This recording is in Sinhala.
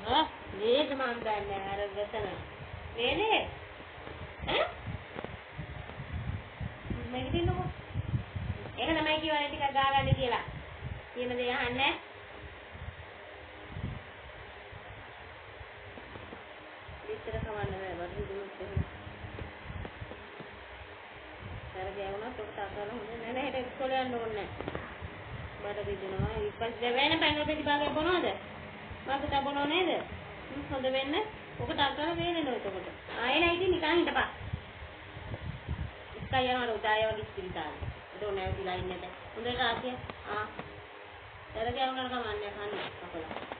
ආ මේක මම දන්නේ අර ගතන නේනේ ඈ මේක දිනකො ඒක තමයි කියවනේ ටිකක් ගාගන්න කියලා කියන දේ අහන්නේ විතර කවන්න බෑ වගේ දුන්නොත් එහෙම කරගේ වුණා තොට අතන හොඳ නෑ නෑ හිට ඉස්කෝලේ යන්න ඕනේ නෑ බඩ බිඳිනවා ඊපස්සේ වෙන පැනල් ප්‍රතිභාගය බොනවද මකට බොනව නේද හොඳ වෙන්න ඔක ඩාක්ටර් වේදෙනවා එතකොට ආයෙ නෑ ඉතින් නිකන් හිටපන් ඉස්කයි යනවා උදාය වගේ ඉස්පිරිතාලේ ඒක නැවතිලා ඉන්නද හොඳට ආසිය කරගේ වුණාට කමන්නේ කන්නේ අපලා